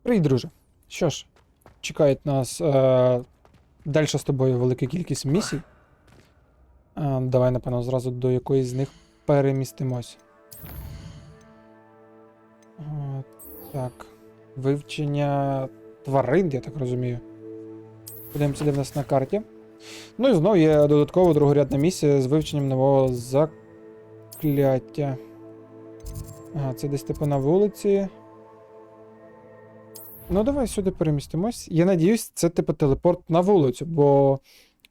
Привіт, друже. Що ж, чекають нас далі з тобою велика кількість місій. Давай, напевно, зразу до якоїсь з них перемістимось. Так. Вивчення тварин, я так розумію. Подивимося, де в нас на карті. Ну і знову є додаткова другорядна місія з вивченням нового закляття. Ага, це десь типу на вулиці. Ну, давай сюди перемістимось. Я надіюсь, це типу телепорт на вулицю, бо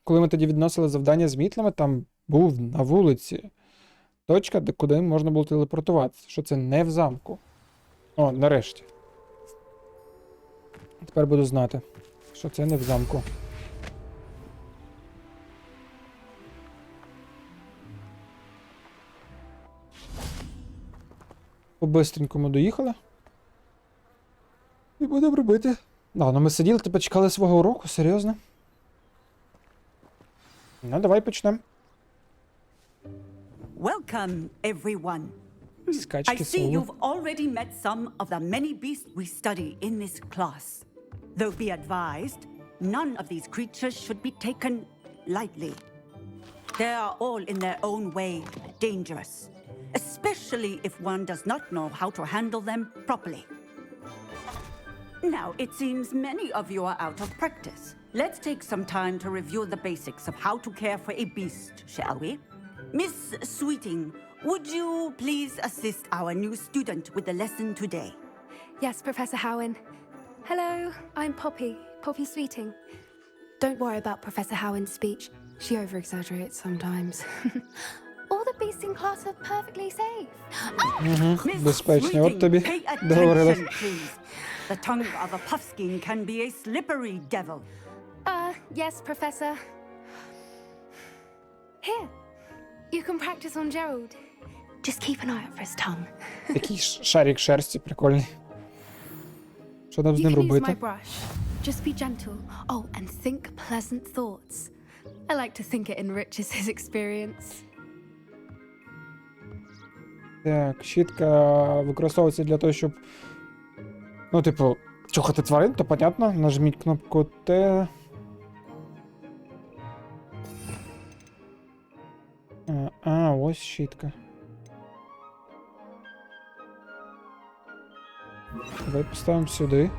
коли ми тоді відносили завдання з мітлами, там був на вулиці точка, куди можна було телепортуватися, що це не в замку. О, нарешті. Тепер буду знати, що це не в замку. По-бистренькому доїхали. І будемо робити. Ну ми сиділи, типу чекали свого уроку, серйозно. Ну, давай почнемо. Welcome, everyone. I Скачки see соло. you've already met some of the many beasts we study in this class. Though be advised, none of these creatures should be taken lightly. They are all in their own way dangerous, especially if one does not know how to handle them properly. Now, it seems many of you are out of practice. Let's take some time to review the basics of how to care for a beast, shall we? Miss Sweeting, would you please assist our new student with the lesson today? Yes, Professor Howen. Hello, I'm Poppy Sweeting. Don't worry about Professor Howen's speech. She over-exaggerates sometimes. All the beasts in class are perfectly safe. Miss Безпечно, от Sweeting, тобі pay договорилась. attention, please. The tongue of a puffskein can be a slippery devil. Yes, Professor. Here, you can practice on Gerald. Just keep an eye out for his tongue. Такий шарик шерсті, прикольний. Що нам з You ним can use my робити? brush. Just be gentle. Oh, and think pleasant thoughts. I like to think it enriches his experience. Так, щітка використовується для того, щоб... Ну, типу, чухати тварин, то понятно. Нажміть кнопку Т. Ось щітка. Давай поставимо сюди.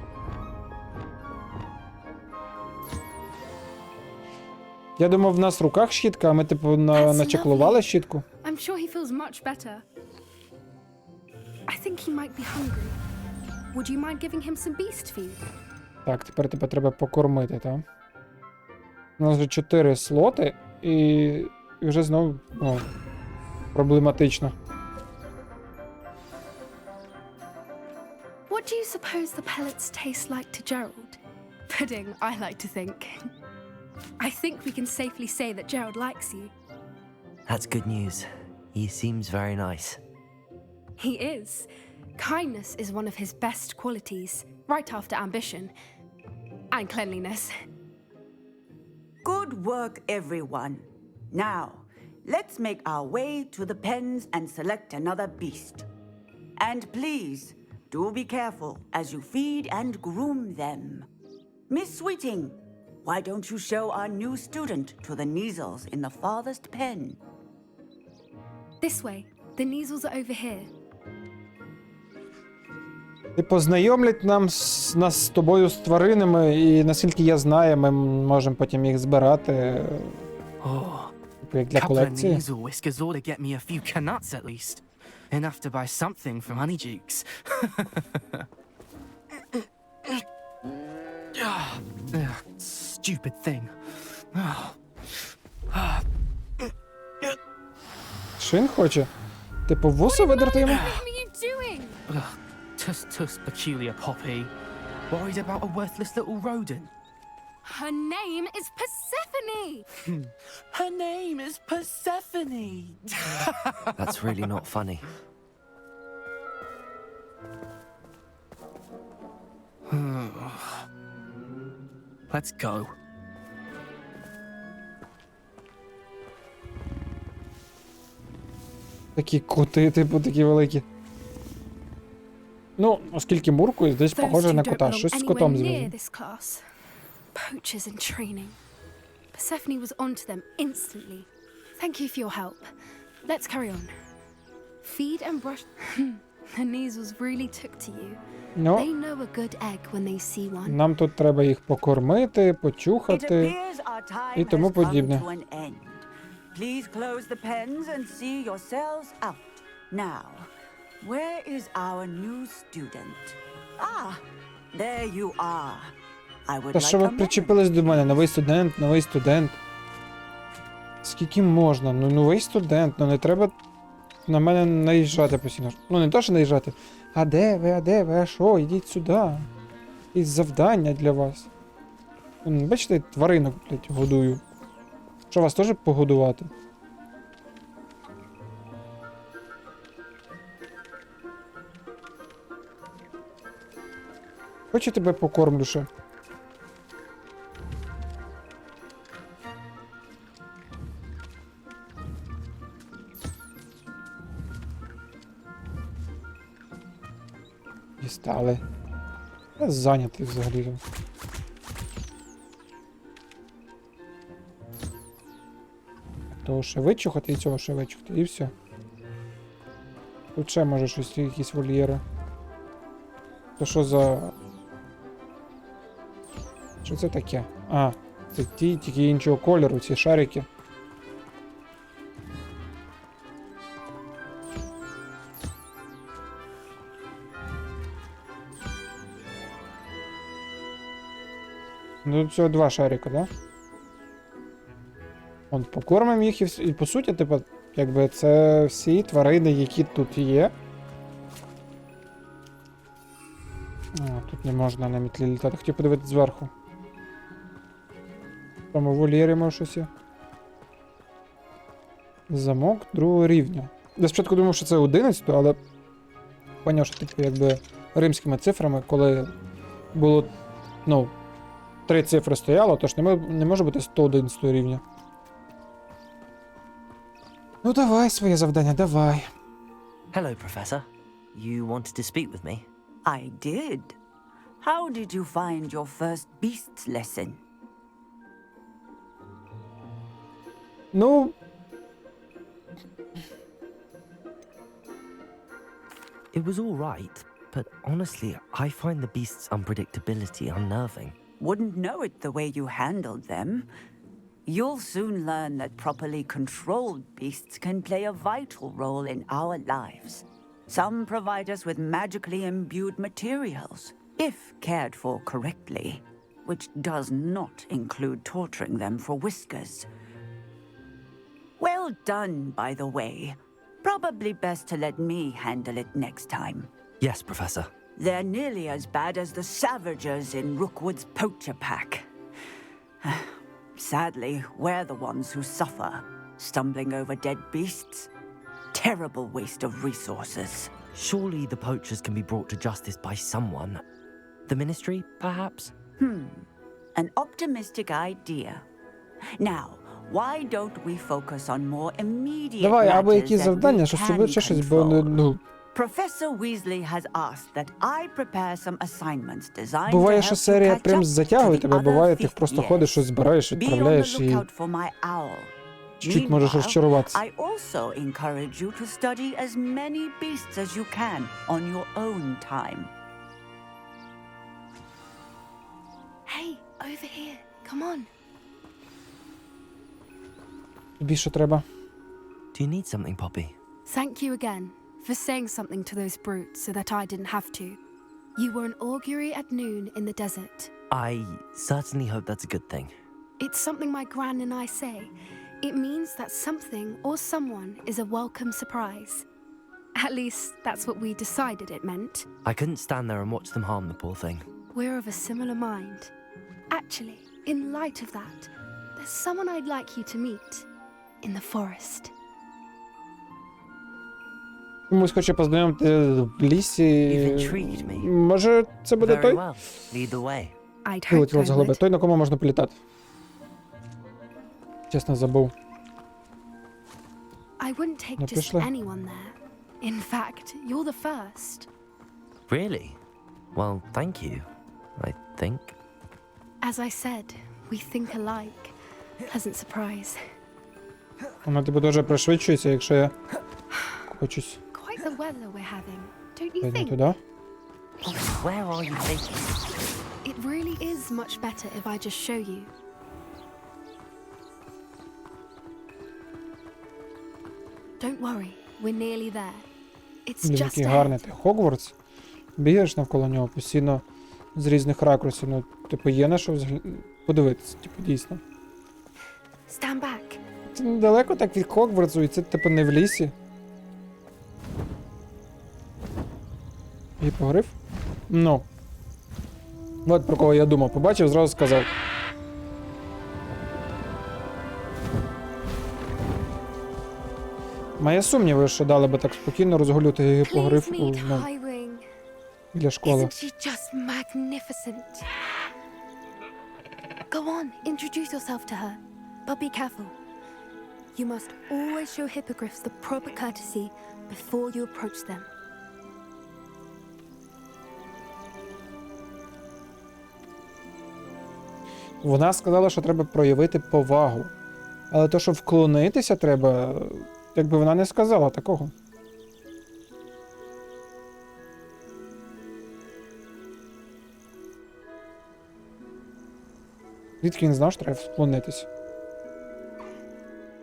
Я думав, в нас в руках щітка, а ми, типу, начеклували щітку. I'm sure he feels much better. I think he might be hungry. Would you mind giving him some beast feed? Так, тепер тебе треба покормити, так? У нас вже 4 слоти, і вже знову проблематично. What do you suppose the pellets taste like to Gerald? Pudding, I like to think. I think we can safely say that Gerald likes you. That's good news. He seems very nice. He is. Kindness is one of his best qualities, right after ambition and cleanliness. Good work, everyone. Now, let's make our way to the pens and select another beast. And please, do be careful as you feed and groom them. Miss Sweeting, why don't you show our new student to the Neasels in the farthest pen? This way. The Neasels are over here. І познайомлять нас з тобою з тваринами, і наскільки я знаю, ми можемо потім їх збирати, як для Couple of колекції. nasal whiskers ought to get me a few canuts at least. Enough to buy something from Honeydukes. Stupid thing. Що він хоче? Типу вуса видерти йому? What are you doing? Tus peculiar Poppy. Worried about a worthless little rodent. Her name is Persephone! Her name is Persephone. That's really not funny. Let's go. Такі кути, типу, такі великі. Ну, оскільки муркою, десь Those похоже two на don't кота. belong Щось з anywhere котом near зв'язано. this class. Poachers in training. Persephone was onto them instantly. Thank you for your help. Let's carry on. Feed and brush. The Neasels really took to you. Ну, They know a good egg when they see one. нам тут треба їх покормити, It почухати. appears our time І тому has come подібне. to an end. Please close the pens and see yourselves out. Now, where is our new student? Ah, there you are. I would Та like що ви a moment. причепились до мене? Новий студент, новий студент. Скільки можна? Ну, новий студент, ну не треба на мене наїжджати постійно. Ну, не то, що наїжджати. А де ви, а що? Ідіть сюди. Є завдання для вас. Бачите, тваринок, блядь, годую. Що, вас теж погодувати? Хоч я тебе покормлю ще. Дістали. Я зайнятий взагалі. Того ще вичухати і цього ще вичухати, і все. Тут ще може щось, якісь вольєри. То що за... Що це таке? А, це ті, тільки іншого кольору, ці шарики. Ну, тут всього два шарика, да? Вон, покормимо їх і по суті, типу, якби це всі тварини, які тут є. А, тут не можна на мітлі літати. Хотів подивитися зверху. Там у вольєрі може щось є. Замок другого рівня. Я спочатку думав, що це 11, але поняв, що типу якби римськими цифрами, коли було, ну, 3 цифри стояло, тож не може бути 111 рівня. Ну давай своє завдання, давай. Hello, Professor. You wanted to speak with me? I did. How did you find your first beasts lesson? Ну, It was all right, but honestly, I find the beast's unpredictability unnerving. Wouldn't know it the way you handled them. You'll soon learn that properly controlled beasts can play a vital role in our lives. Some provide us with magically imbued materials, if cared for correctly, which does not include torturing them for whiskers. Well done, by the way. Probably best to let me handle it next time. Yes, Professor. They're nearly as bad as the Savagers in Rookwood's poacher pack. Sadly, we're the ones who suffer, stumbling over dead beasts. Terrible waste of resources. Surely the poachers can be brought to justice by someone. The Ministry, perhaps? An optimistic idea. Now, why don't we focus on more immediate давай, або matters якісь that завдання, we що can ще щось, бо control? ну, Professor Weasley has asked that I prepare some assignments designed буває, to що help you серія catch прям up затягує to the тебе, other буває, ти fifth просто years. ходиш, щось збираєш, Be on the відправляєш і lookout for my owl. чуть можеш Meanwhile, розчаруватися. I also encourage you to study as many beasts as you can on your own time. Hey, over here. Come on. Тобі що треба? Do you need something, Poppy? Thank you again for saying something to those brutes so that I didn't have to. You were an augury at noon in the desert. I certainly hope that's a good thing. It's something my gran and I say. It means that something or someone is a welcome surprise. At least that's what we decided it meant. I couldn't stand there and watch them harm the poor thing. We're of a similar mind. Actually, in light of that, there's someone I'd like you to meet in the forest. Комусь хоче познайомити в лісі. You've intrigued me. Може, це буде Very той? well. Lead the way. I'd hope Вилетіло I з голови. would. Той, на кому можна політати. Чесно, забув. I wouldn't take Ну, just пішли. anyone there. In fact, you're the first. Really? Well, thank you, I think. As I said, we think alike. Pleasant surprise. Вона тебе дуже пришвидшується, якщо я хочусь Quite the weather we're having, don't you пойти think? туди. Where are you taking me? It really is much better if I just show you. Don't worry, we're nearly there. It's Блін, just який гарний ahead. ти. Хогвартс. Бігаєш навколо нього постійно з різних ракурсів. Ну, типу, є на що подивитися, типу, дійсно. Stand back. Це недалеко так від Хогвартсу, і це, типу, не в лісі. Гіпогриф? Ну. От про кого я думав. Побачив, зразу сказав. Має сумніви, що дали би так спокійно розгулювати гіпогриф Please meet ну, Highwing. біля школи. Isn't she just magnificent? Go on, introduce yourself to her. But be careful. You must always show hippogriffs the proper courtesy before you approach them. Вона сказала, що треба проявити повагу. Але то, що вклонитися треба, якби вона не сказала такого. Звідки він знав, що треба вклонитися?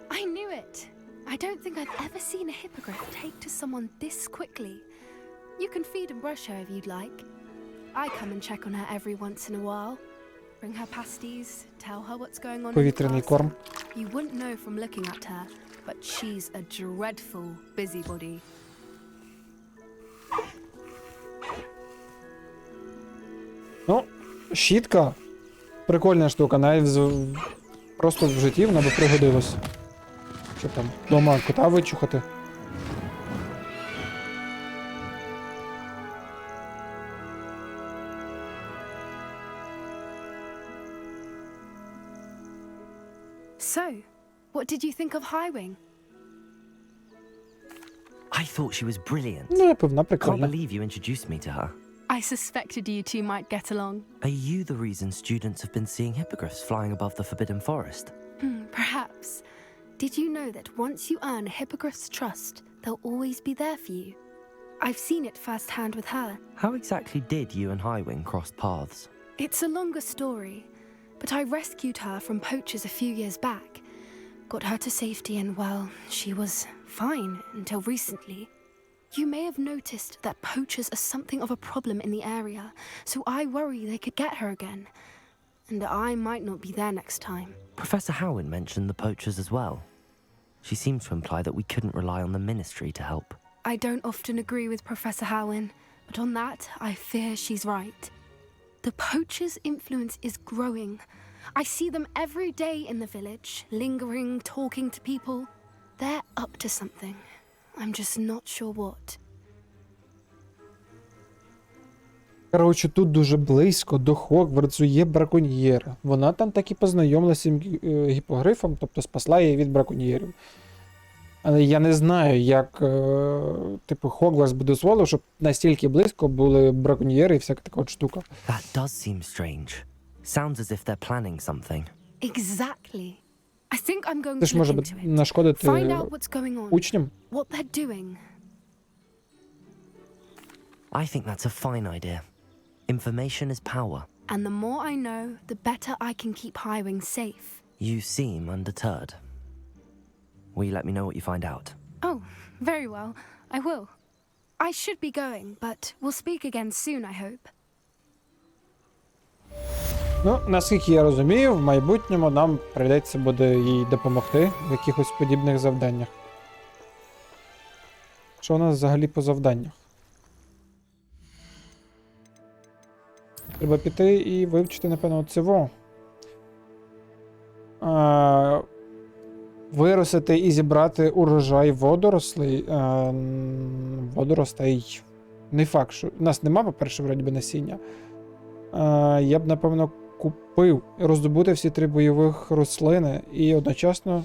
I knew it. I don't think I've ever seen a hippogriff take to someone this quickly. You can feed and brush her if you'd like. I come and check on her every once in a while. Bring her pasties, tell her what's going on in the Повітряний class. корм. You wouldn't know from looking at her, but she's a dreadful busybody. Ну, щітка. Прикольна штука, навіть просто в житті вона би пригодилась. Щоб там вдома кота вичухати. So, what did you think of Highwing? I thought she was brilliant. Ну, я певна, Can't прикольна. believe you introduced me to her. I suspected you two might get along. Are you the reason students have been seeing hippogriffs flying above the Forbidden Forest? Perhaps. Did you know that once you earn a hippogriff's trust, they'll always be there for you? I've seen it firsthand with her. How exactly did you and Highwing cross paths? It's a longer story, but I rescued her from poachers a few years back. Got her to safety and, well, she was fine until recently. You may have noticed that poachers are something of a problem in the area, so I worry they could get her again. And I might not be there next time. Professor Howin mentioned the poachers as well. She seemed to imply that we couldn't rely on the ministry to help. I don't often agree with Professor Howin, but on that, I fear she's right. The poachers' influence is growing. I see them every day in the village, lingering, talking to people. They're up to something. I'm just not sure what. Коротше, тут дуже близько до Хогвартсу є браконьєр. Вона там так і познайомилася з цим гіпогрифом, тобто спасла її від браконьєрів. Але я не знаю, як типу Хогвартс би дозволив, щоб настільки близько були браконьєри і всяка така от штука. That does seem strange. Sounds as if they're planning something. Exactly. I think I'm going Це to ж look може into it. нашкодити Find out what's going on, учням. what they're doing. I think that's a fine idea. Information is power. And the more I know, the better I can keep Highwing safe. You seem undeterred. Will you let me know what you find out? Oh, very well. I will. I should be going, but we'll speak again soon, I hope. Ну, наскільки я розумію, в майбутньому нам прийдеться буде їй допомогти в якихось подібних завданнях. Що у нас взагалі по завданнях? Треба піти і вивчити, напевно, цього. Виростити і зібрати урожай водорослей. Водоростей. Не факт, що. У нас нема, по-перше, вроді би, насіння. Я б, напевно, купив і роздобути всі 3 бойових рослини і одночасно,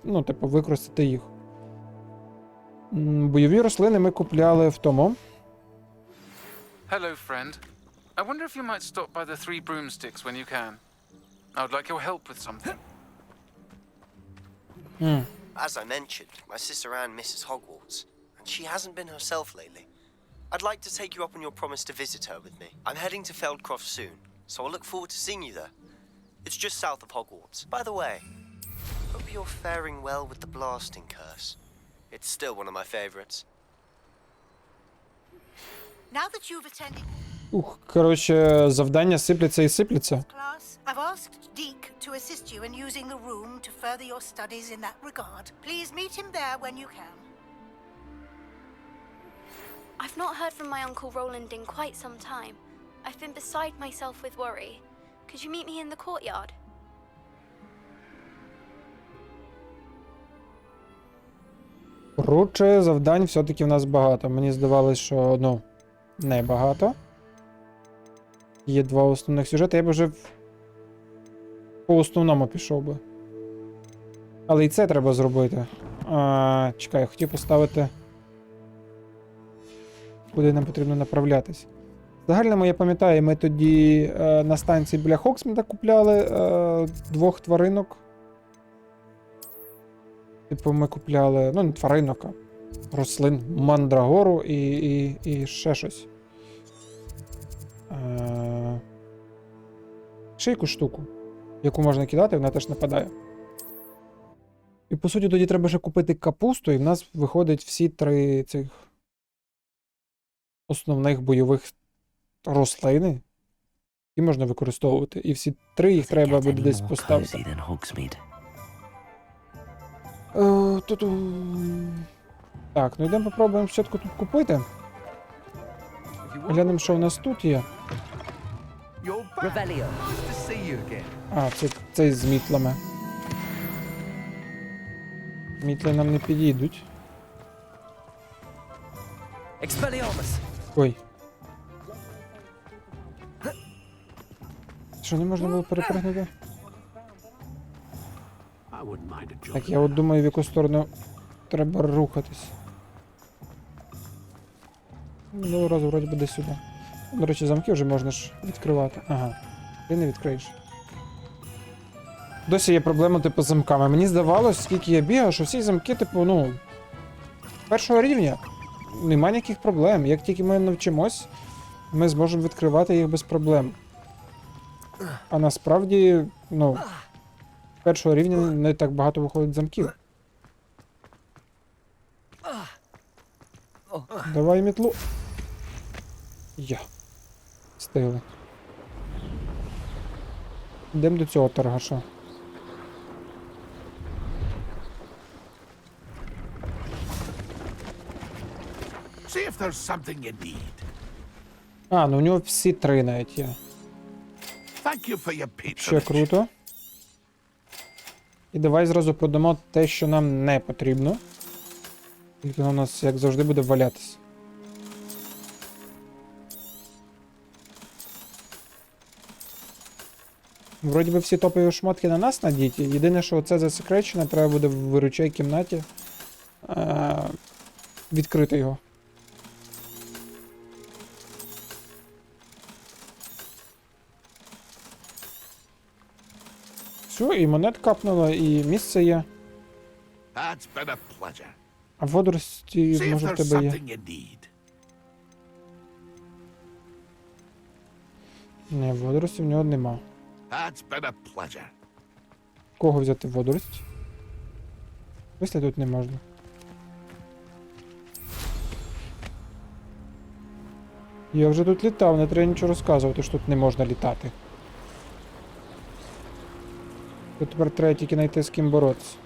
ну, типу, використати їх. Бойові рослини ми купляли в тому. Hello, friend. I wonder if you might stop by the Three Broomsticks when you can. I would like your help with something. As I mentioned, my sister Anne misses Hogwarts, and she hasn't been herself lately. I'd like to take you up on your promise to visit her with me. I'm heading to Feldcroft soon, so I'll look forward to seeing you there. It's just south of Hogwarts. By the way, hope you're faring well with the blasting curse. It's still one of my favorites. Now that you've attended Коротше, завдання сипляться і сипляться. class, I've asked Deke to assist you in using the room to further your studies in that regard. Please meet him there when you can. I've not heard from my Uncle Roland in quite some time. I've been beside myself with worry. Could you meet me in the courtyard? Коротше, завдань все-таки в нас багато. Мені здавалось, що, ну, не багато. Є два основних сюжети, я б вже по основному пішов би. Але і це треба зробити. Чекай, я хотів поставити, куди нам потрібно направлятись. В загальному я пам'ятаю, ми тоді на станції біля Хоксміда купляли двох тваринок. Типу ми купляли, ну не тваринок, а рослин, мандрагору і ще щось. Ще якусь штуку, яку можна кидати, вона теж нападає. І по суті тоді треба ще купити капусту, і в нас виходить всі три цих основних бойових рослини, які можна використовувати. І всі три їх треба буде десь поставити. Так, ну йдемо попробуємо спочатку тут купити. Глянемо, що в нас тут є. А, це цей з мітлами. Мітли нам не підійдуть. Ой. Що, не можна було перепригнути? Так, я от думаю, в яку сторону треба рухатись. Ну, раз, вроді буде сюди. До речі, замки вже можна ж відкривати. Ага. Ти не відкриєш. Досі є проблема, типу, з замками. Мені здавалось, скільки я бігав, що всі замки, типу, ну, першого рівня. Нема ніяких проблем. Як тільки ми навчимось, ми зможемо відкривати їх без проблем. А насправді, ну, першого рівня не так багато виходить замків. Давай мітлу. Я. Встигли. Йдемо до цього торгаша. See if there's something you need. А, ну у нього всі три навіть є. Thank you for your Ще patronage. круто. І давай зразу продамо те, що нам не потрібно. Тільки воно у нас, як завжди, буде валятись. Вроді би всі топові шмотки на нас надіті. Єдине, що оце засекречено, треба буде в виручай кімнаті відкрити його. Все, і монет капнуло, і місце є. That's been a pleasure. А водорості, See if може, в there's тебе є. something you need. Ні, водорості в нього нема. That's been a pleasure. Кого взяти водорості? Вислі тут не можна. Я вже тут літав, не треба нічого розказувати, що тут не можна літати. Тут тепер треба тільки знайти з ким боротися.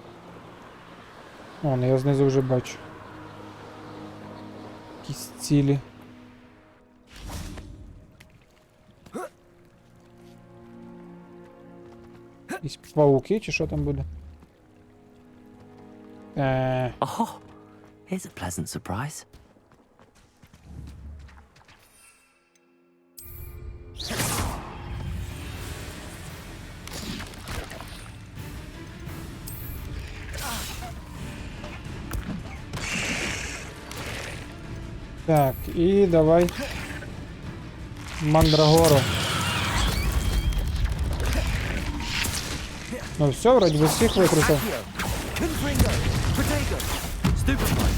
О, ну я знизу вже бачу. Якісь цілі. Якісь пауки чи що там буде? Oh, here's a pleasant surprise. Так, і давай Мандрагору. Ну все, вроді би всіх викрутив. Confringo. Protego. Stupefy.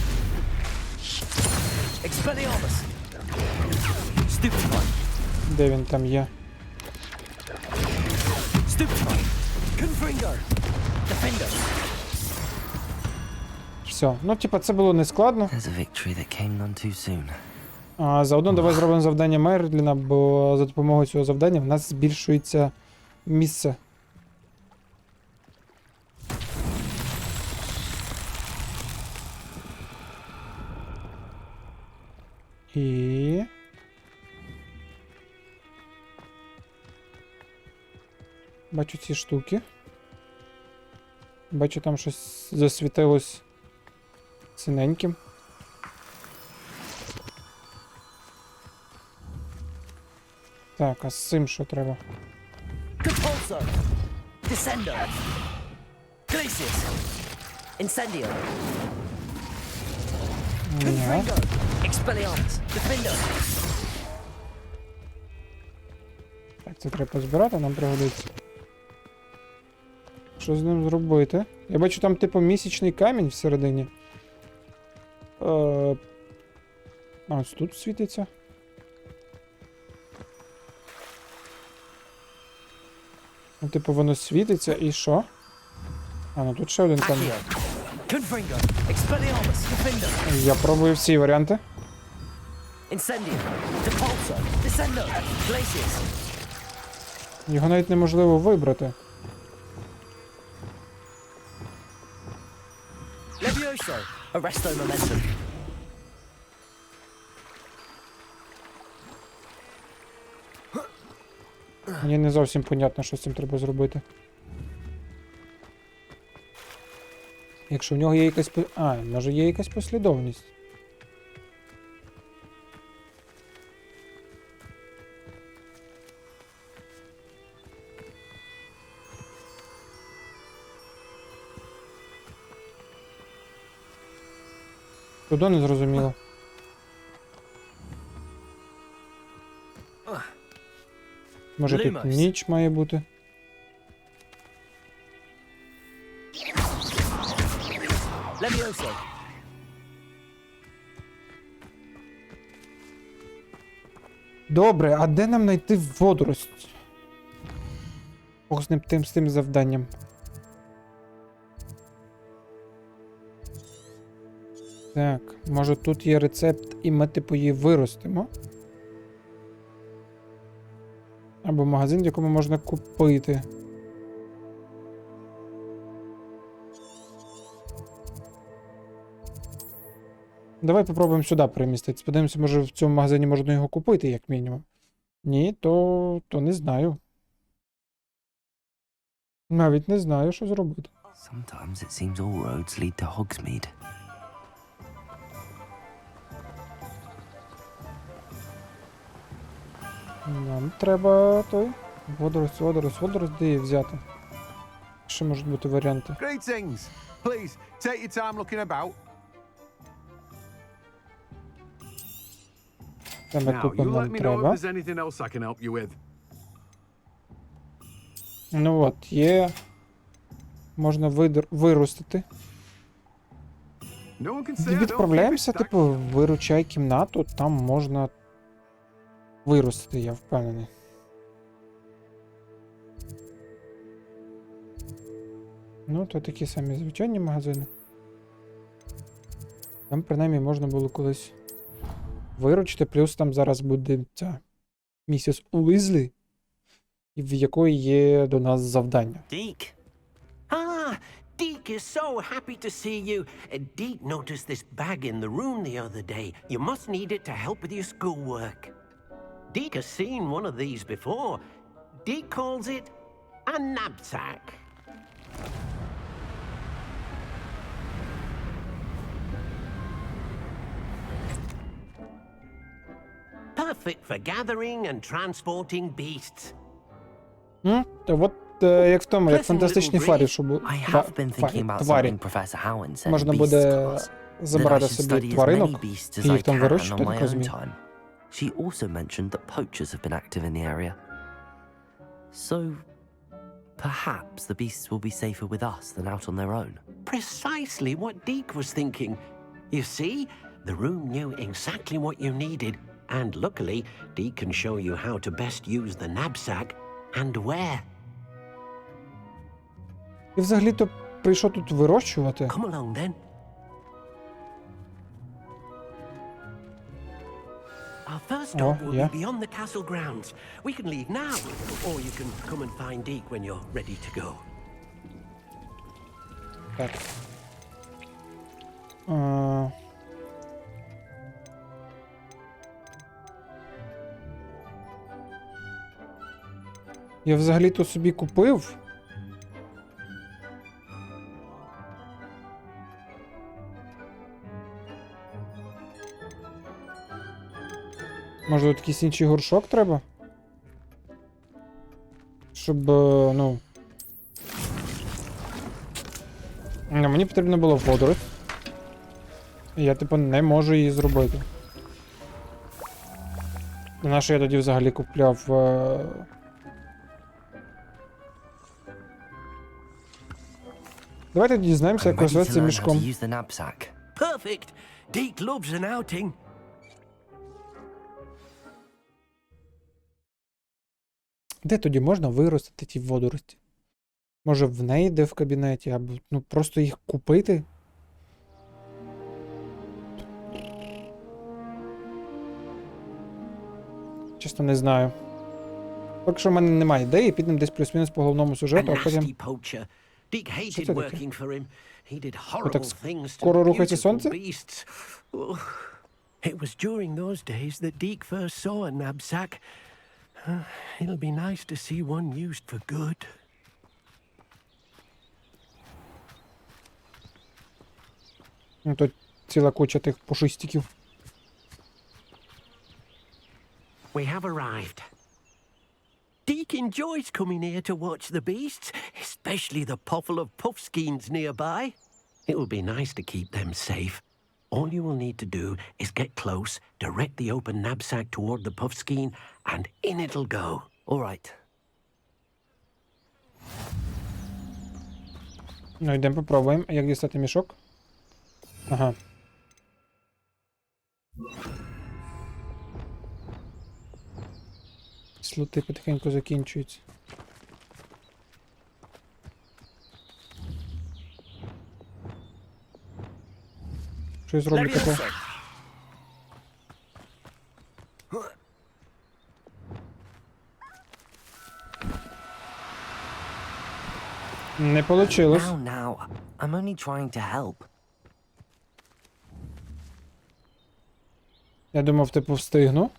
Expelliarmus. Stupefy. Де він там є? Stupefy. Confringo. Defender. Все. Ну, типа, це було не складно. There's a victory that came none too soon. А заодно давай зробимо завдання Мерліна, бо за допомогою цього завдання в нас збільшується місце. І... Бачу ці штуки. Бачу, там щось засвітилось синеньким. Так, а з цим що треба? Compulso. Descendo. Glacius. Incendio. Confringo. Expelliarmus. Defender. Так, це треба позбирати, нам пригодиться. Що з ним зробити? Я бачу там типу місячний камінь всередині. А ось тут світиться. Ну, типу воно світиться і що? А, ну тут ще один камінь. Confringo. Expelliarmus. Defender. Я пробую всі варіанти. Incendio. Depulso. Descendo. Glacius. Його навіть неможливо вибрати. Levioso. Arresto momentum. Мені не зовсім понятно, що з цим треба зробити. Якщо в нього є якась... А, може є якась послідовність. Туди не зрозуміло. Може тут ніч має бути? Levioso. Добре, а де нам знайти водорость? Бог з тим завданням. Так, може тут є рецепт і ми типу її виростимо? Або магазин, в якому можна купити. Давай попробуємо сюди переміститися. Подивимося, може в цьому магазині можна його купити, як мінімум. Ні, то не знаю. Навіть не знаю, що зробити. Sometimes it seems all roads lead to Hogsmeade. Нам треба той. Водорость, де її взяти? Ще можуть бути варіанти. Greetings. Please, take your time looking about. Там Now, you купимо let нам me know if треба. there's anything else I can help you with. Ну от, є. Можна виростити. No one can say I don't keep it Відправляємося, stacked. типу, виручай кімнату, там можна виростити, я впевнений. Ну, то такі самі звичайні магазини. Там, принаймні, можна було колись виручити, плюс там зараз буде ця місіс Уізлі, в якої є до нас завдання. Deke. Ah, Deke is so happy to see you. Deke noticed this bag in the room the other day. You must need it to help with your schoolwork. Deke has seen one of these before. Deke calls it a knapsack. Perfect for gathering and transporting beasts. Та от як в тому, як фантастичні фарі, що I have been thinking about тварі. something Professor Howen said in Можна Beasts буде class. That I забирати should собі study as many тваринок beasts і as I їх там can вирощувати, on my так own розумію. time. She also mentioned that poachers have been active in the area. So, perhaps the beasts will be safer with us than out on their own. Precisely what Deke was thinking. You see, the room knew exactly what you needed, and luckily, Deke can show you how to best use the knapsack and where. І взагалі-то прийшов тут вирощувати. Come along then. Our first stop will be beyond the castle grounds. We can leave now, or you can come and find Deke when you're ready to go. Так. Я взагалі-то собі купив. Може, тут якийсь інший горшок треба? Щоб, ну... Мені потрібно було водорось. І я, типу, не можу її зробити. На що я тоді взагалі купляв... Давайте дізнаємося, як користуватися цим мішком. Perfect. Deke loves an outing. Де тоді можна виростити ті водорості? Може в неї де в кабінеті, або ну просто їх купити? Чесно, не знаю. Поки що в мене немає ідеї, підемо десь плюс-мінус по головному сюжету, а потім... Що це таке? Так скоро рухається сонце? It was during those days that Deke first saw a knapsack. It'll be nice to see one used for good. Тут ціла куча тих пушистиків. We have arrived. Deke enjoys coming here to watch the beasts, especially the potful of puffskeins nearby. It will be nice to keep them safe. All you will need to do is get close, direct the open knapsack toward the puffskein, and in it'll go. All right. Ну, йдемо попробуємо. А як дістати мішок? Ага. Слоти потихеньку закінчуються. Що я зроблю таке? Не получилось. Now, I'm only trying to help. Я думав, типу, встигну.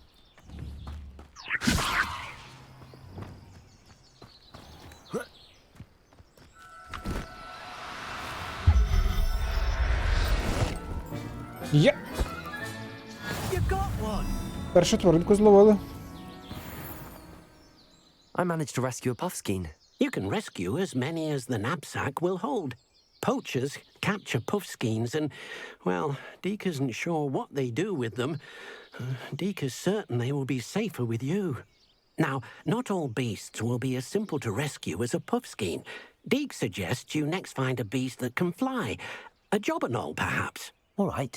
Є! Першу тваринку зловили. I managed to rescue a puffskein. You can rescue as many as the knapsack will hold. Poachers capture puffskeins and, well, Deke isn't sure what they do with them. Deke is certain they will be safer with you. Now, not all beasts will be as simple to rescue as a puffskein. Deke suggests you next find a beast that can fly. A jobberknoll, perhaps. All right.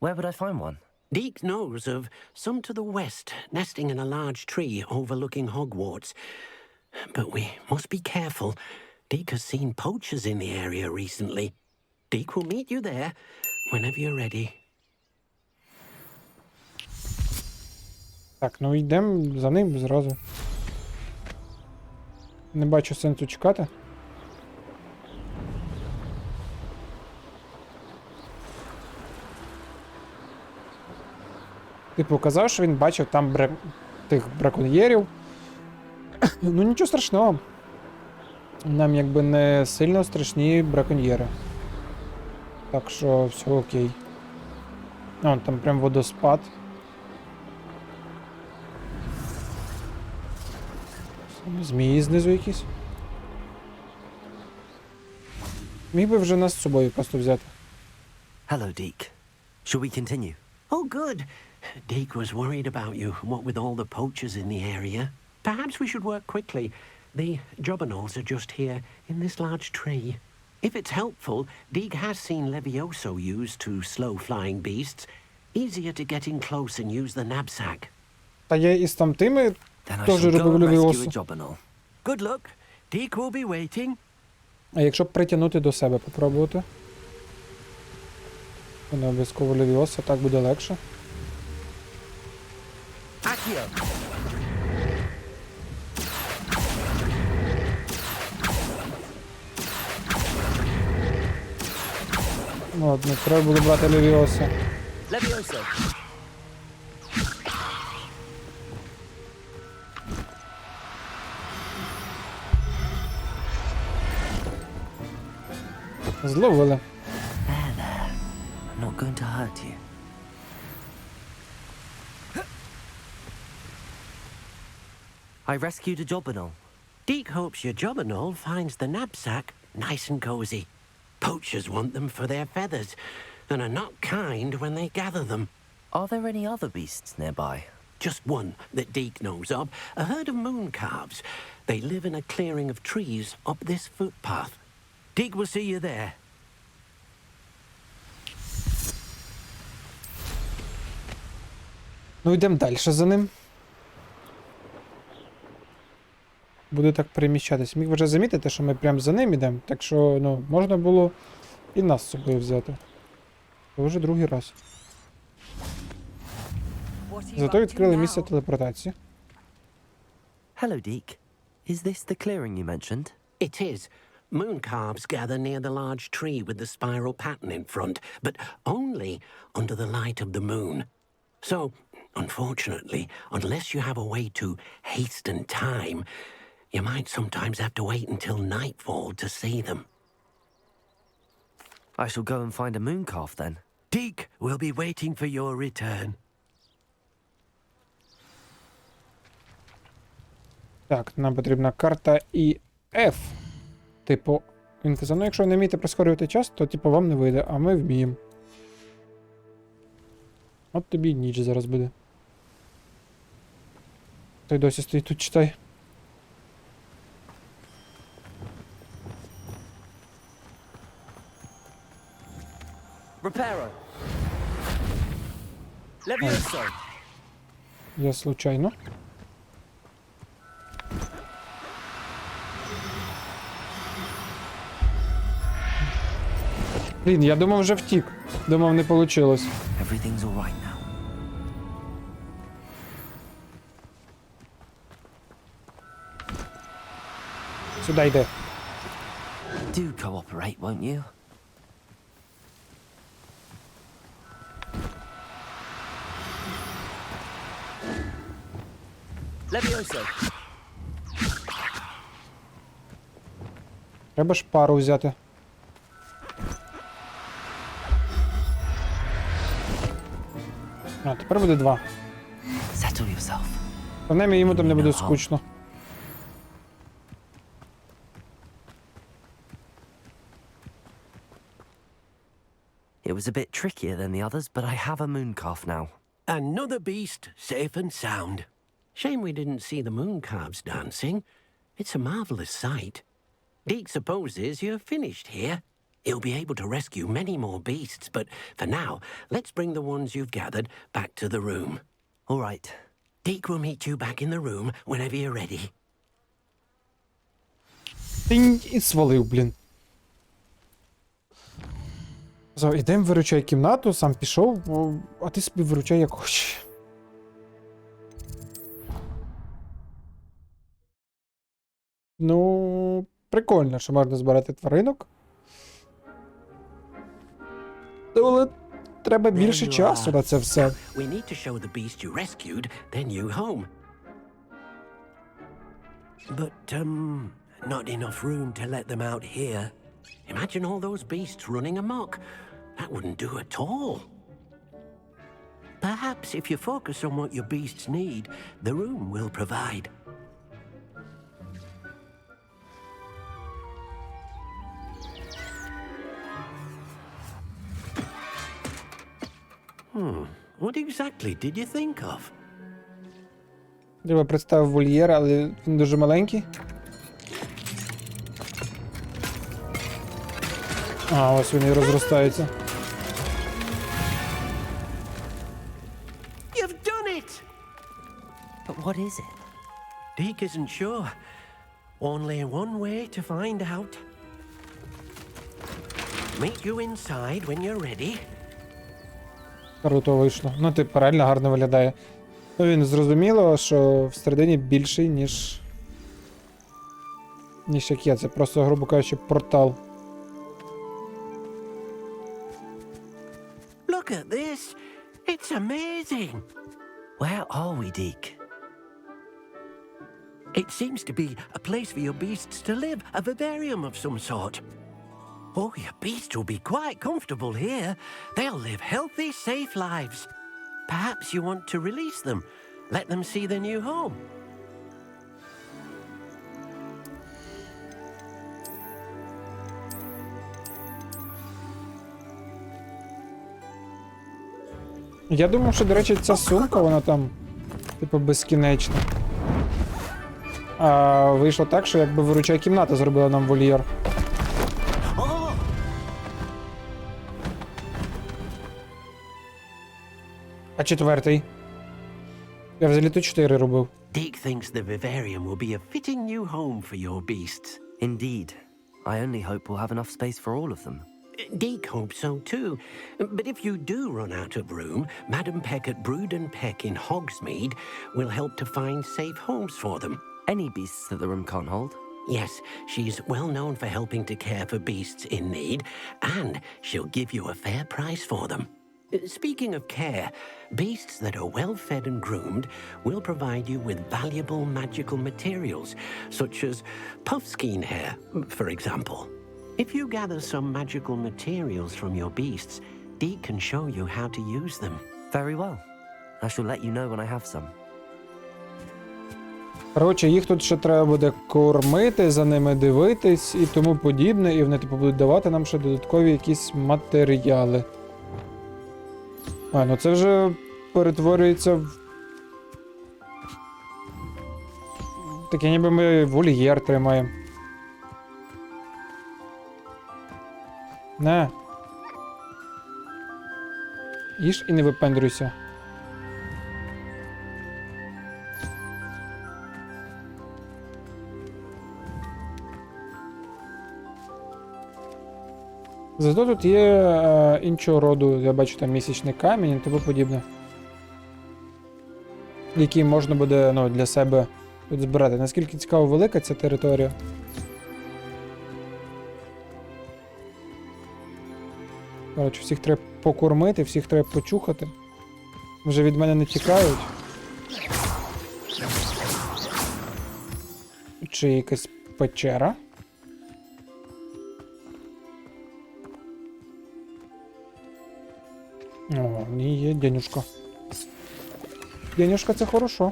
Where would I find one? Deke knows of some to the west, nesting in a large tree overlooking Hogwarts. But we must be careful. Deke has seen poachers in the area recently. Deke will meet you there whenever you're ready. Так, ну йдемо за ним зразу. Не бачу сенсу чекати. Типу, казав, що він бачив там тих браконьєрів. Ну нічого страшного. Нам якби не сильно страшні браконьєри. Так що все окей. О, там прям водоспад. Змії знизу якісь. Міг би вже нас з собою просто взяти. Hello, Deke. Shall we continue? Oh, good. Deke was worried about you, what with all the poachers in the area. Perhaps we should work quickly. The jobberknolls are just here in this large tree. If it's helpful, Deke has seen Levioso used to slow flying beasts. Easier to get in close and use the knapsack. Та я із тамтими Then I теж shall go робив and rescue a Левіосу. jobberknoll. Good luck. Deke will be waiting. А якщо б притягнути до себе попробувати? То не обов'язково Левіоса, так буде легше. Accio. Ладно, треба було брати Левіоса. Levioso. Зловили. I'm not going to hurt you. I rescued a jobberknoll. Deke hopes your jobberknoll finds the knapsack nice and cozy. Poachers want them for their feathers, and are not kind when they gather them. Are there any other beasts nearby? Just one that Deke knows of, a herd of moon calves. They live in a clearing of trees up this footpath. Deke will see you there. Ну, йдемо далі за ним. Буде так переміщатись. Міг вже замітити, що ми прямо за ним йдемо, так що, ну, можна було і нас з собою взяти. Це вже другий раз. Зато відкрили місце телепортації. Hello, Deke. Is this the clearing you mentioned? It is. Moon calves gather near the large tree with the spiral pattern in front, but only under the light of the moon. So, unfortunately, unless you have a way to hasten time, you might sometimes have to wait until nightfall to see them. I shall go and find a moon calf then. Deke will be waiting for your return. Так, нам потрібна карта і F. Типу, він казав, ну якщо не вмієте прискорювати час, то типу вам не вийде, а ми вміємо. От тобі й ніч зараз буде. Той досі стоїть тут, читай. Reparo. Levioso. Я случайно. Блін, я думав вже втік. Думав не вийшло. Everything's all right now. Сюди йди. Do cooperate, won't you? Levioso. Треба ж пару взяти. А, тепер буде два. Settle yourself. Принаймні йому там не буде скучно. It was a bit trickier than the others, but I have a moon calf now. Another beast, safe and sound. Shame we didn't see the moon calves dancing. It's a marvelous sight. Deke supposes you're finished here. He'll be able to rescue many more beasts, but for now, let's bring the ones you've gathered back to the room. All right. Deke will meet you back in the room whenever you're ready. Тинь, і свалив, блін. Ідем, виручай кімнату, сам пішов, а ти собі виручай як хочеш. Ну, прикольно, що можна збирати тваринок. Але треба більше часу на це все. We need to show the beast you rescued their new home. But, not enough room to let them out here. Imagine all those beasts running amok. That wouldn't do at all. Perhaps if you focus on what your beasts need, the room will provide. What exactly did you think of? Я представив вольєр, але він дуже маленький. А, ось він і розростається. You've done it! But what is it? Deke isn't sure. Only one way to find out. Meet you inside when you're ready. Круто вийшло. Ну, типу, реально гарно виглядає. Ну, він зрозуміло, що всередині більший, ніж як є. Це просто, грубо кажучи, портал. Look at this. It's amazing. Where are we, Deke? It seems to be a place for your beasts to live, a vivarium of some sort. Oh, your beasts will be quite comfortable here. They'll live healthy, safe lives. Perhaps you want to release them, let them see their new home. Я думав, що, до речі, ця сумка, вона там, типу, безкінечна. А вийшло так, що якби виручай кімната зробила нам вольєр. А четвертий? Я взагалі-то 4 робив. Deke thinks the vivarium will be a fitting new home for your beasts. Indeed. I only hope we'll have enough space for all of them. Deke hopes so too. But if you do run out of room, Madam Peck at Brood and Peck in Hogsmeade will help to find safe homes for them. Any beasts that the room can't hold? Yes, she's well known for helping to care for beasts in need, and she'll give you a fair price for them. Speaking of care, beasts that are well fed and groomed will provide you with valuable magical materials, such as puffskein hair, for example. If you gather some magical materials from your beasts, Deke can show you how to use them. Very well. I shall let you know when I have some. Коротше, їх тут ще треба буде кормити, за ними дивитись і тому подібне, і вони, типу, будуть давати нам ще додаткові якісь матеріали. А, ну це вже перетворюється в... Таке ніби ми вольєр тримаємо. На. Їж і не випендрюйся. Зато тут є іншого роду, я бачу там місячний камінь і тому подібне. Який можна буде, ну, для себе тут збирати. Наскільки цікаво велика ця територія. Коротше, всіх треба покормити, всіх треба почухати. Вже від мене не тікають. Чи якась печера? О, ні, є денюшка. Денюшка — це хорошо.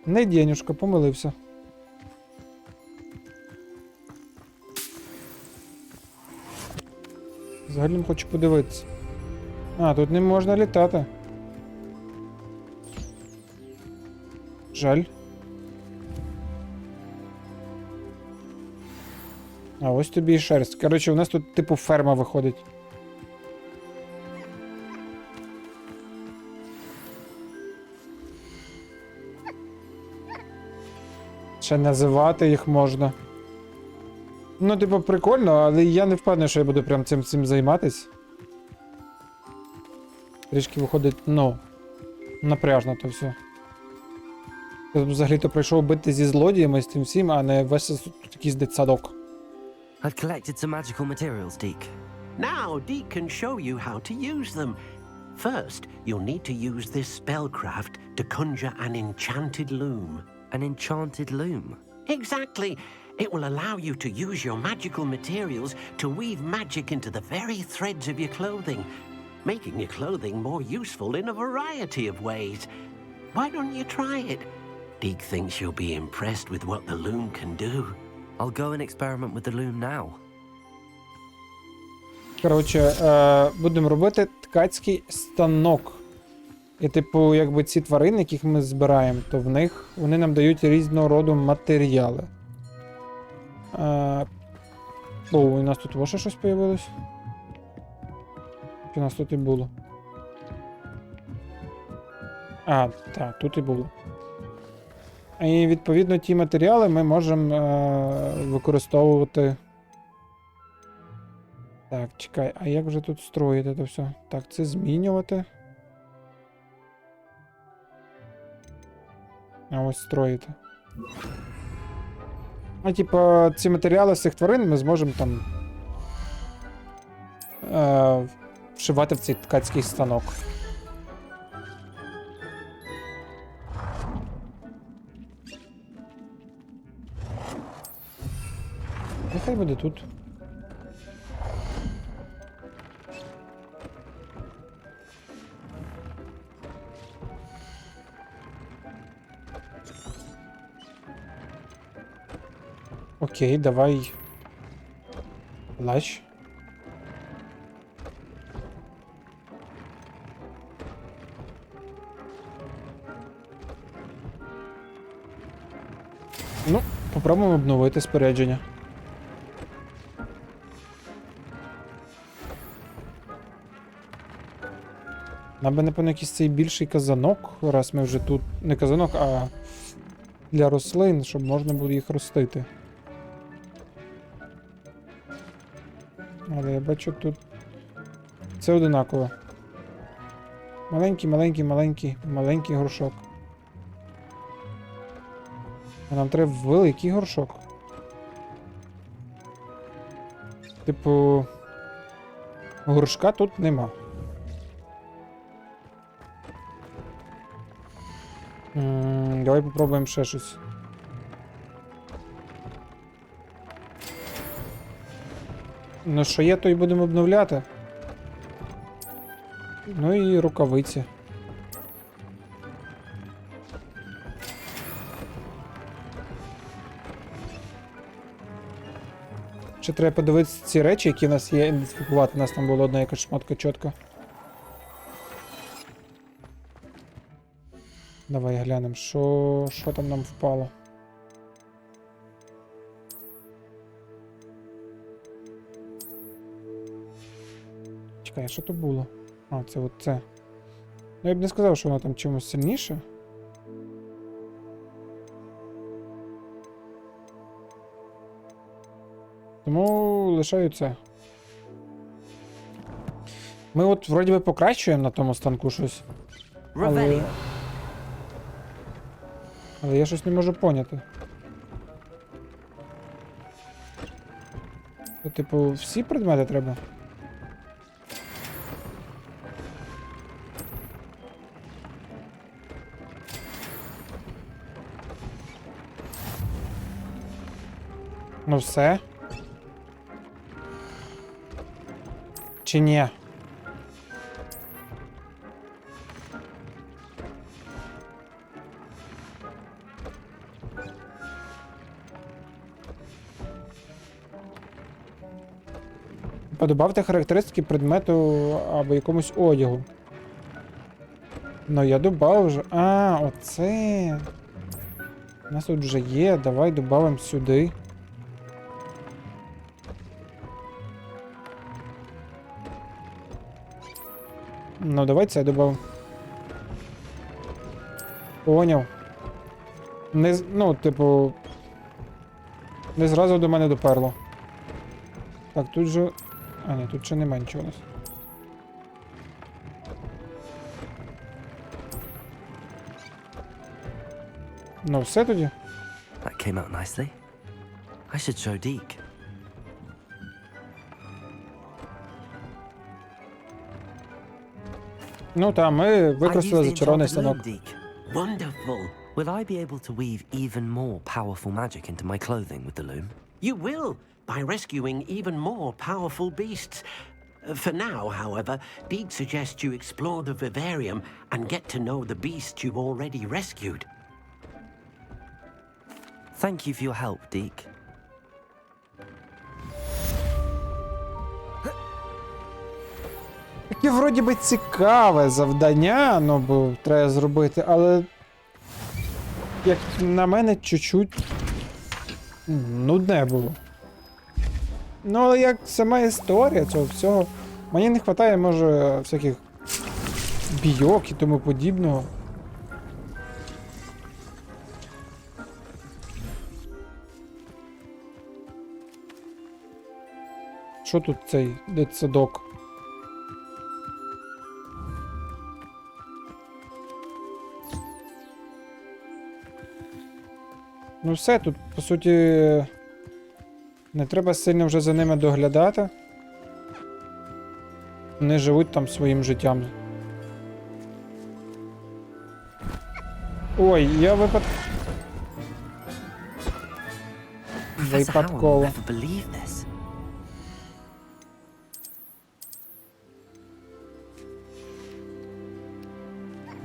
Не денюшка, помилився. Взагалі хочу подивитися. А, тут не можна літати. Жаль. А ось тобі і шерсть. Коротше, у нас тут типу ферма виходить. Ще називати їх можна. Ну, типу, прикольно, але я не впевнений, що я буду прям цим займатись. Трішки виходить, ну, напряжно то все. Я взагалі-то прийшов бити зі злодіями з тим всім, а не весь тут якийсь дитсадок. I've collected some magical materials, Deke. Now Deke can show you how to use them. First, you'll need to use this spellcraft to conjure an enchanted loom. An enchanted loom? Exactly. It will allow you to use your magical materials to weave magic into the very threads of your clothing, making your clothing more useful in a variety of ways. Why don't you try it? Deke thinks you'll be impressed with what the loom can do. I'll go and experiment with the loom now. Коротше, будемо робити ткацький станок. І, типу, якби ці тварини, яких ми збираємо, то в них вони нам дають різного роду матеріали. О, у нас тут воше щось появилось? Чи у нас тут і було? А, так, тут і було. І, відповідно, ті матеріали ми можемо використовувати. Так, чекай, а як же тут строїти це все? Так, це змінювати. А ось строїти. А, типа, ці матеріали з цих тварин ми зможемо там вшивати в цей ткацький станок. Нехай буде тут. Окей, давай. Плащ. Ну, попробуємо обновити спорядження. Нам би, напевно, якийсь цей більший казанок, раз ми вже тут. Не казанок, а для рослин, щоб можна було їх ростити. Але я бачу тут. Це одинаково. Маленький, маленький, маленький, маленький горшок. А нам треба великий горшок. Типу, горшка тут нема. Давай попробуємо ще щось. Ну, що є, то й будемо обновляти. Ну і рукавиці. Ще треба подивитися ці речі, які в нас є, ідентифікувати. У нас там була одна якась шмотка чітка. Давай глянемо, що там нам впало. Чекай, що то було? А, це от це. Ну, я б не сказав, що воно там чимось сильніше. Тому лишаю це. Ми от вроді би покращуємо на тому станку щось. Але я щось не можу поняти. То, типу, всі предмети треба? Ну все. Чи ні? Подобавте характеристики предмету або якомусь одягу. Ну, я добавив вже. А, оце. У нас тут вже є. Давай додамо сюди. Ну, давай це добавимо. Поняв. Не, ну, типу. Не зразу до мене доперло. Так, тут же... А, ні, тут ще немає нічого у нас. Ну, все тоді. That came out nicely. I should show Deke. Ну, та, ми використали зачарований станок. Wonderful. Will I be able to weave even more powerful magic into my clothing with the loom? You will, by rescuing even more powerful beasts. For now, however, Deke suggests you explore the vivarium and get to know the beasts you've already rescued. Thank you for your help, Deke. вроді би цікаве завдання, ну, бо треба зробити, але як на мене, чуть-чуть нудне було. Ну, але як сама історія цього всього, мені не вистачає, може, всяких бійок і тому подібного. Що тут цей дитсадок? Ну все, тут, по суті, не треба сильно вже за ними доглядати. Вони живуть там своїм життям. Ой, я випадково.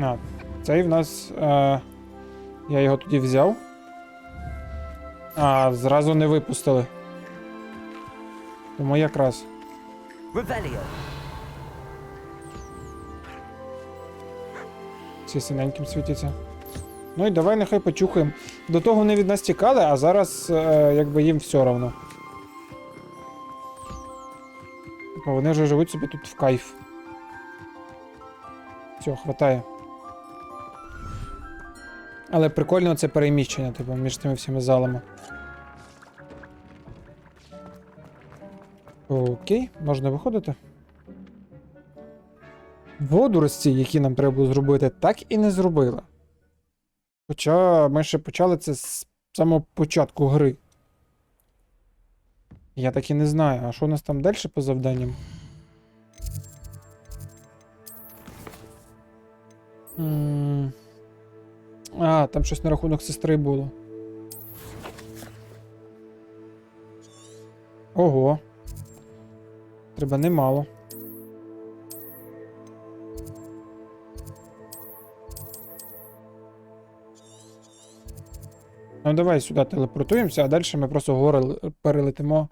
А, цей в нас. Я його тоді взяв. А, зразу не випустили. Тому якраз. Ці синеньким світяться. Ну і давай нехай почухаємо. До того вони від нас тікали, а зараз якби їм все равно. Типа вони вже живуть собі тут в кайф. Все, хватає. Але прикольно це переміщення, типу, між тими всіма залами. Окей, можна виходити. Водорості, які нам треба було зробити, так і не зробила. Хоча ми ще почали це з самого початку гри. Я так і не знаю, а що у нас там далі по завданням? А, там щось на рахунок сестри було. Ого. Треба немало. Ну давай сюди телепортуємося, а далі ми просто гори перелетимо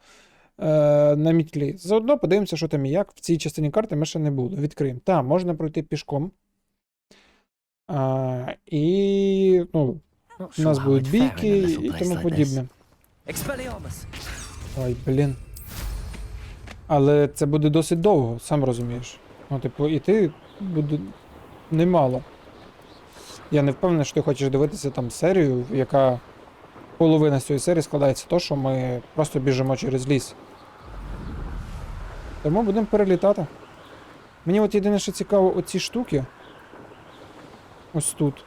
на мітлі. Заодно подивимося, що там і як. В цій частині карти ми ще не були. Відкриємо. Так, можна пройти пішком. І, ну, у нас будуть бійки і тому подібне. Ой, блін. Але це буде досить довго, сам розумієш. Ну, типу, іти буде немало. Я не впевнений, що ти хочеш дивитися там серію, яка половина з цієї серії складається то, що ми просто біжимо через ліс. Тому будемо перелітати. Мені от єдине, що цікаво, оці штуки. Ось тут.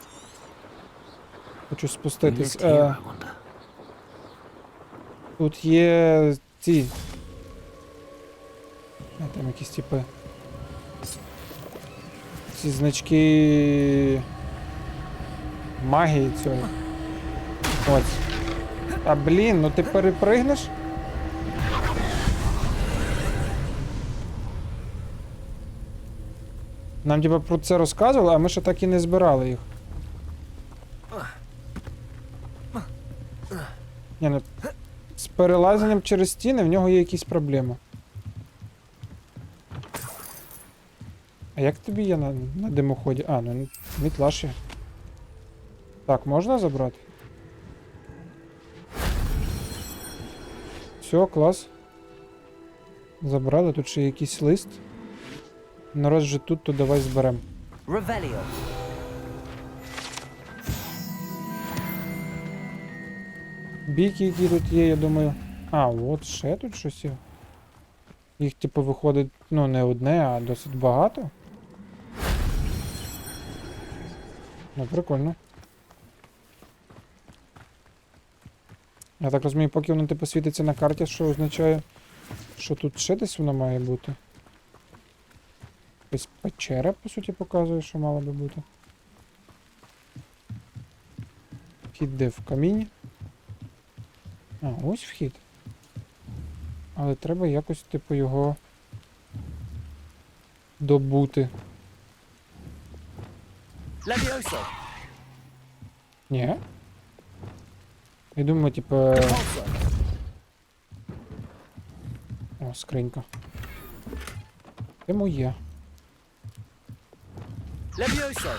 Хочу спуститись. Тут є ці. Там якісь типи. Ці значки магії цього. Ось. А блін, ну ти перепригнеш? Нам типа про це розказували, а ми ще так і не збирали їх. Ні, ну з перелазенням через стіни в нього є якісь проблеми. А як тобі є на димоході? А, ну мітла ще. Так, можна забрати? Все, клас. Забрали, тут ще якийсь лист. Народ же тут, то давай зберемо. Бійки, які тут є, я думаю. А, от ще тут щось є. Їх, типу, виходить, ну, не одне, а досить багато. Ну, прикольно. Я так розумію, поки воно, типу, світиться на карті, що означає, що тут ще десь воно має бути. Якась печера, по суті, показує, що мало би бути. Вхід де в камінь. А, ось вхід. Але треба якось, типу, його добути. Ні. Я думаю, типу... О, скринька. Це моє. Levioso!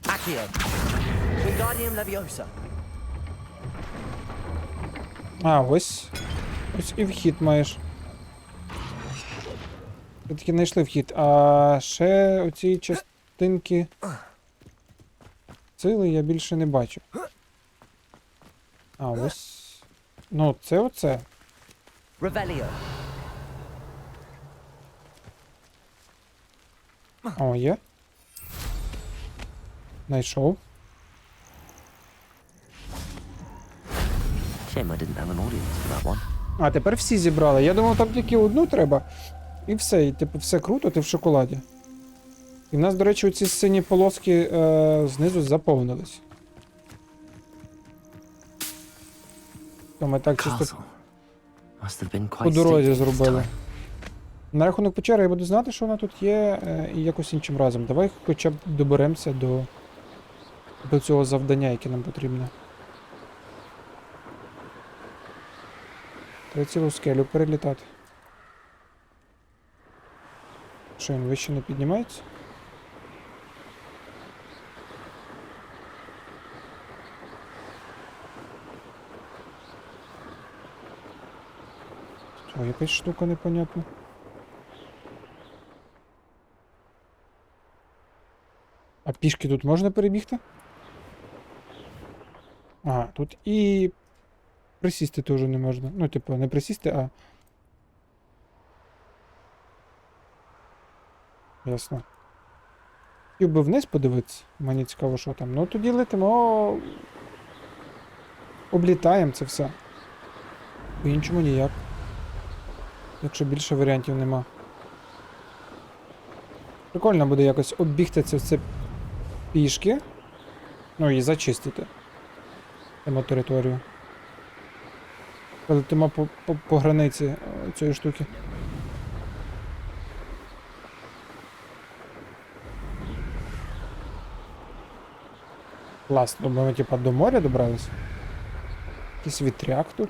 Accio! Wingardium Leviosa! А, ось. Ось і вхід маєш. Ти таки знайшли вхід. А ще оці частинки сили я більше не бачу. А, ось. Ну, це оце. Revelio! О, є. Знайшов. Shame I didn't have an audience for that one. А, тепер всі зібрали. Я думав, там тільки одну треба. І все. І типу все круто, ти в шоколаді. І в нас, до речі, оці сині полоски знизу заповнились. То ми так чисто Castle. Must have been по quite дорозі stately this зробили. time. На рахунок печери я буду знати, що вона тут є, і якось іншим разом. Давай хоча б доберемося до цього завдання, яке нам потрібно. Треба цілу скелю перелітати. Що, він вище не піднімається? О, якась штука непонятна. А пішки тут можна перебігти? Ага, тут і присісти теж не можна. Ну, типу, не присісти, а... Ясно. Хотів би вниз подивитися. Мені цікаво, що там. Ну, тоді летимо... Облітаємо це все. По-іншому ніяк. Якщо більше варіантів нема. Прикольно буде якось оббігти це все пішки. Ну і зачистити саму територію. Летимо по границі цієї штуки. Класно, ми типа до моря добрались. Якийсь вітряк тут.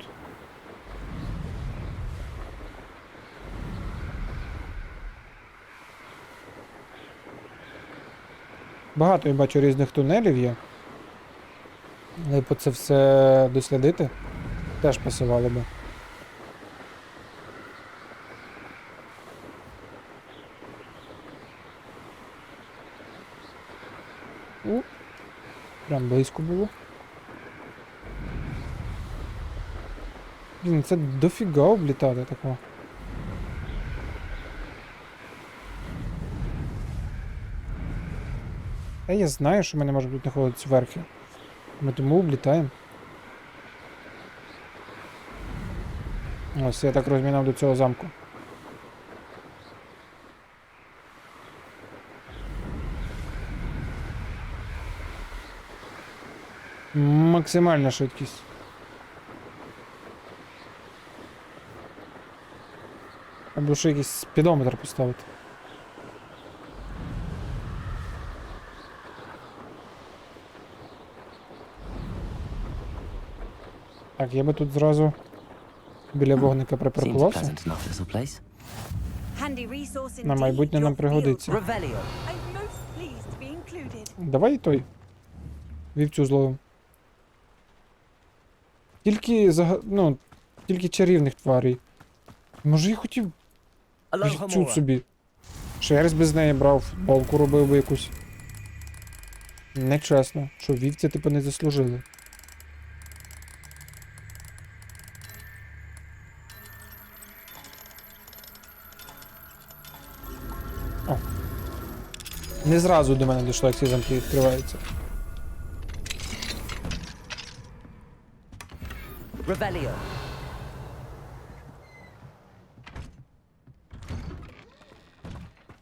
Багато я бачу різних тунелів є. Але по це все дослідити теж пасувало би. Прям близько було. Блін, це дофіга облітати такого. Та я знаю, що мене може бути знаходитися вверху. Ми тому облітаємо. Ось я так розмінав до цього замку. Максимальна швидкість. Або ще якийсь спідометр поставити. Так, я би тут зразу біля вогника припаркувався. Seems a pleasant enough little place. Handy resource На indeed, майбутнє нам your пригодиться. Revelio! I'm most pleased to be included. Давай той вівцю зловим. Тільки ну, тільки чарівних тварей. Може я хотів вівцю собі. Шерсть без неї брав, футболку робив би якусь. Нечесно, що вівці типу не заслужили. О. Не зразу до мене дійшло, як ці замки відкриваються. Revelio!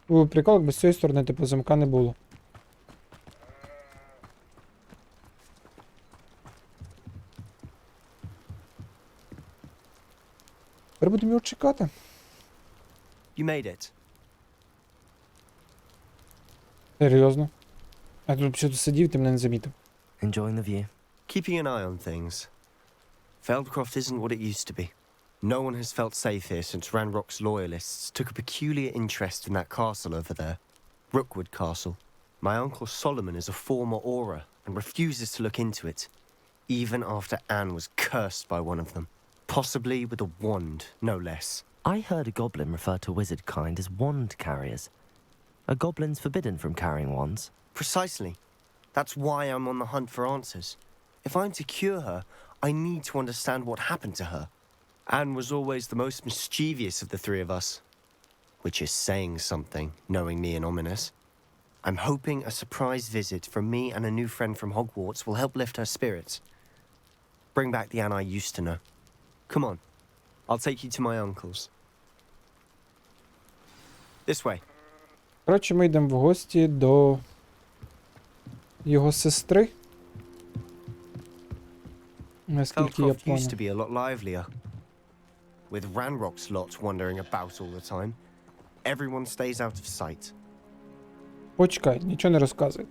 У прикол, без цієї сторони, типу, замка не було. Тепер будемо його чекати. You made it. Серйозно? А тут ще тут сидів, ти мене не замітив. Enjoying the view. Keeping an eye on things. Feldcroft isn't what it used to be. No one has felt safe here since Ranrock's loyalists took a peculiar interest in that castle over there. Rookwood Castle. My uncle Solomon is a former Auror and refuses to look into it, even after Anne was cursed by one of them. Possibly with a wand, no less. I heard a goblin refer to wizard kind as wand carriers. Are goblins forbidden from carrying wands? Precisely. That's why I'm on the hunt for answers. If I'm to cure her, I need to understand what happened to her. Anne was always the most mischievous of the three of us. Which is saying something, knowing me and Ominous. I'm hoping a surprise visit from me and a new friend from Hogwarts will help lift her spirits. Bring back the Anne I used to know. Come on, I'll take you to my uncle's. This way. Коротше, ми йдемо в гості до його сестри. Наскільки я Feldcroft used to понял. be a lot livelier. With Ranrock's lot wandering about all the time, everyone stays out of sight. Почекай, нічого не розказуй.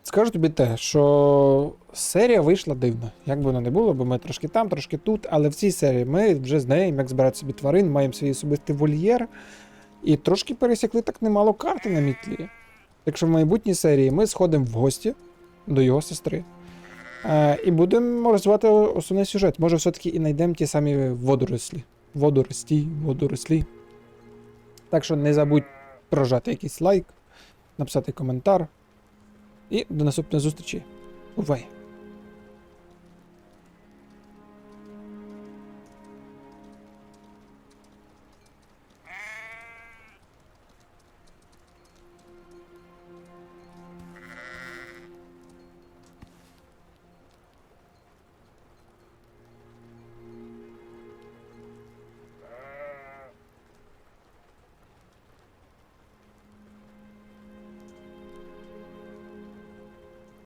Скажу тобі те, що серія вийшла дивно. Як би воно не було, бо ми трошки там, трошки тут, але в цій серії ми вже знаємо, як збирати собі тварин, маємо свій особистий вольєр, і трошки пересікли так немало карти на мітлі. Так що в майбутній серії ми сходимо в гості до його сестри. І будемо розвивати основний сюжет. Може все-таки і знайдемо ті самі водорослі. Водорослі. Так що не забудь прожати якийсь лайк, написати коментар. І до наступної зустрічі. Бувай!